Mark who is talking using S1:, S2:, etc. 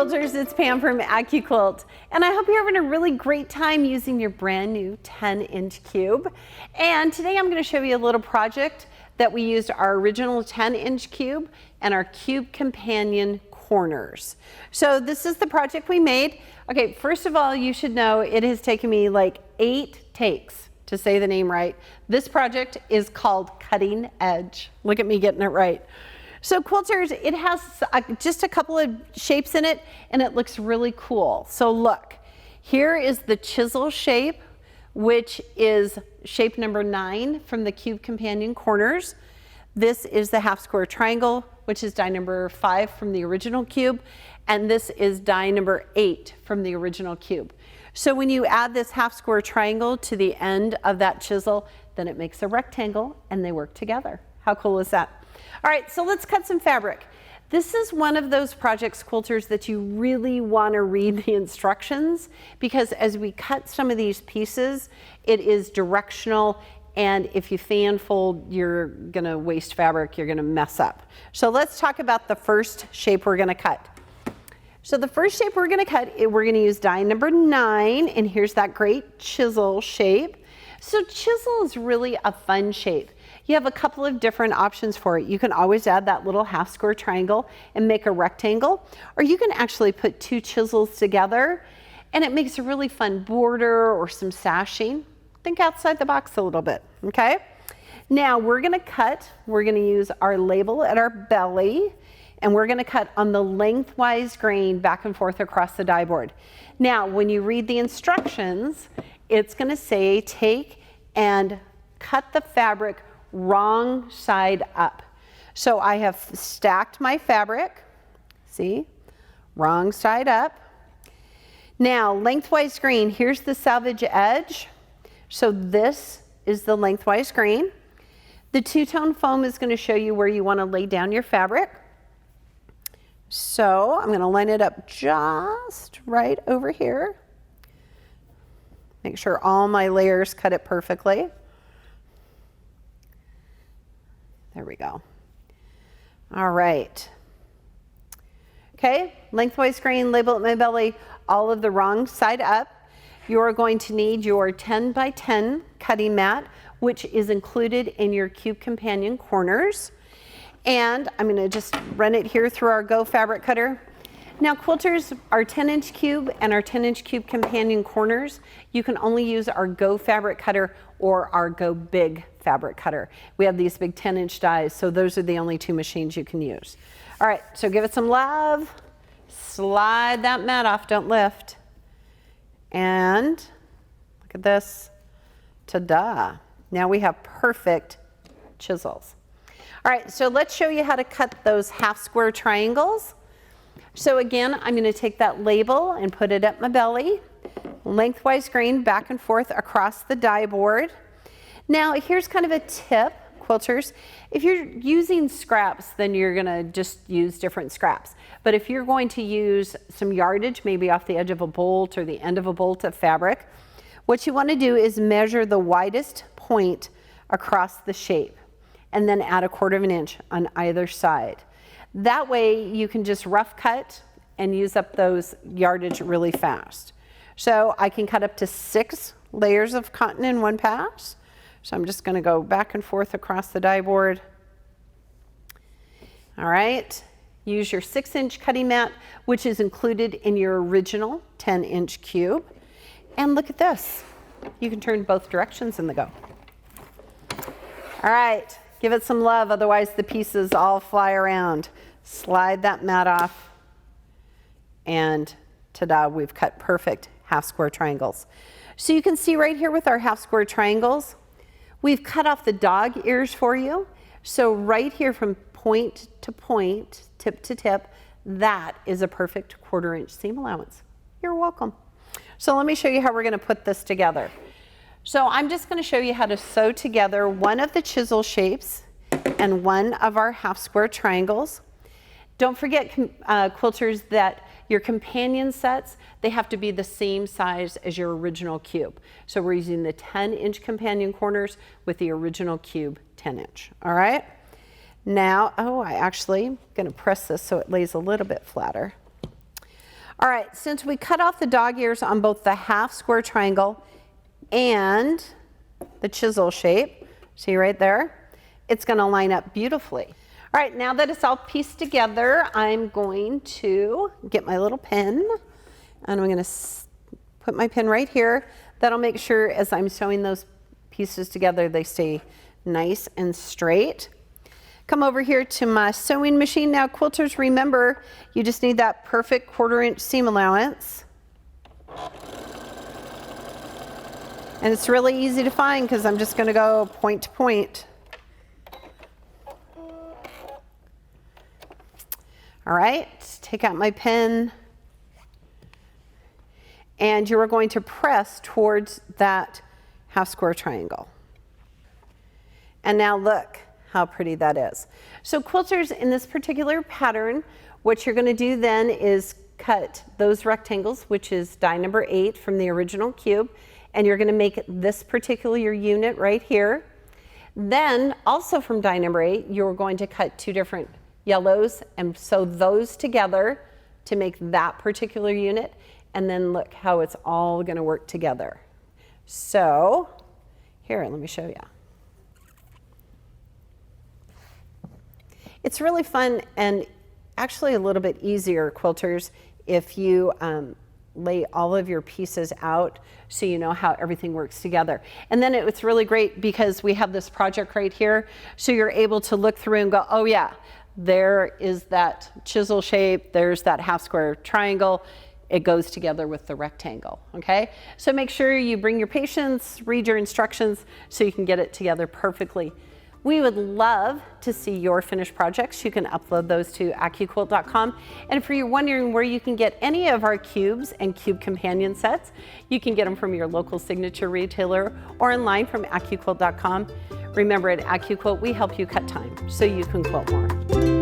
S1: Quilters, it's Pam from AccuQuilt, and I hope you're having a really great time using your brand new 10-inch cube. And today I'm going to show you a little project that we used our original 10-inch cube and our cube companion corners. So this is the project we made. Okay, first of all, you should know it has taken me like 8 takes to say the name right. This project is called Cutting Edge. Look at me getting it right. So Quilters, it has just a couple of shapes in it, and it looks really cool. So look, here is the chisel shape, which is shape number 9 from the cube companion corners. This is the half square triangle, which is die number 5 from the original cube, and this is die number 8 from the original cube. So when you add this half square triangle to the end of that chisel, then it makes a rectangle, and they work together. How cool is that? All right, so let's cut some fabric. This is one of those projects, Quilters, that you really want to read the instructions, because as we cut some of these pieces, it is directional, and if you fan fold, you're going to waste fabric, you're going to mess up. So let's talk about the first shape we're going to cut. So the first shape we're going to cut, we're going to use die number 9, and here's that great chisel shape. So chisel is really a fun shape. You have a couple of different options for it. You can always add that little half square triangle and make a rectangle, or you can actually put 2 chisels together and it makes a really fun border or some sashing. Think outside the box a little bit, okay? Now we're gonna use our label at our belly, and we're gonna cut on the lengthwise grain back and forth across the die board. Now, when you read the instructions, it's gonna say take and cut the fabric wrong side up. So I have stacked my fabric, see, wrong side up. Now lengthwise grain, here's the selvage edge. So this is the lengthwise grain. The two-tone foam is going to show you where you want to lay down your fabric. So I'm going to line it up just right over here. Make sure all my layers cut it perfectly. There we go. All right. Okay, lengthwise grain, label at my belly, all of the wrong side up. You're going to need your 10 by 10 cutting mat, which is included in your cube companion corners. And I'm going to just run it here through our Go fabric cutter. Now Quilters, our 10-inch cube and our 10-inch cube companion corners, you can only use our Go fabric cutter or our Go big fabric cutter. We have these big 10-inch dies, so those are the only 2 machines you can use. All right, so give it some love. Slide that mat off, don't lift. And look at this. Ta-da. Now we have perfect chisels. All right, so let's show you how to cut those half square triangles. So again, I'm going to take that label and put it at my belly, lengthwise grain back and forth across the die board. Now here's kind of a tip, Quilters. If you're using scraps, then you're going to just use different scraps. But if you're going to use some yardage, maybe off the edge of a bolt or the end of a bolt of fabric, what you want to do is measure the widest point across the shape and then add 1/4 inch on either side. That way you can just rough cut and use up those yardage really fast. So I can cut up to 6 layers of cotton in one pass. So I'm just going to go back and forth across the die board. All right, use your 6-inch cutting mat, which is included in your original 10-inch cube. And look at this. You can turn both directions in the Go. All right, give it some love, otherwise the pieces all fly around. Slide that mat off, and ta-da, we've cut perfect half square triangles. So you can see right here with our half square triangles, we've cut off the dog ears for you. So right here from point to point, tip to tip, that is a perfect 1/4 inch seam allowance. You're welcome. So let me show you how we're going to put this together. So I'm just going to show you how to sew together one of the chisel shapes and one of our half square triangles. Don't forget, Quilters, that your companion sets, they have to be the same size as your original cube. So we're using the 10-inch companion corners with the original cube 10-inch. All right? Now, I actually going to press this so it lays a little bit flatter. All right, since we cut off the dog ears on both the half square triangle and the chisel shape, see right there, it's gonna line up beautifully. All right, now that it's all pieced together, I'm going to get my little pin and I'm gonna put my pin right here. That'll make sure as I'm sewing those pieces together, they stay nice and straight. Come over here to my sewing machine. Now quilters, remember, you just need that perfect 1/4 inch seam allowance. And it's really easy to find because I'm just gonna go point to point. All right, take out my pin. And you are going to press towards that half square triangle. And now look how pretty that is. So quilters, in this particular pattern, what you're gonna do then is cut those rectangles, which is die number 8 from the original cube, and you're gonna make this particular unit right here. Then, also from die number 8, you're going to cut 2 different yellows and sew those together to make that particular unit. And then look how it's all gonna work together. So, here, let me show you. It's really fun and actually a little bit easier, quilters, if you lay all of your pieces out so you know how everything works together. And then it's really great because we have this project right here, so you're able to look through and go, oh yeah, there is that chisel shape, there's that half square triangle, it goes together with the rectangle, okay? So make sure you bring your patience, read your instructions so you can get it together perfectly. We would love to see your finished projects. You can upload those to AccuQuilt.com. And if you're wondering where you can get any of our cubes and cube companion sets, you can get them from your local signature retailer or online from AccuQuilt.com. Remember, at AccuQuilt, we help you cut time so you can quilt more.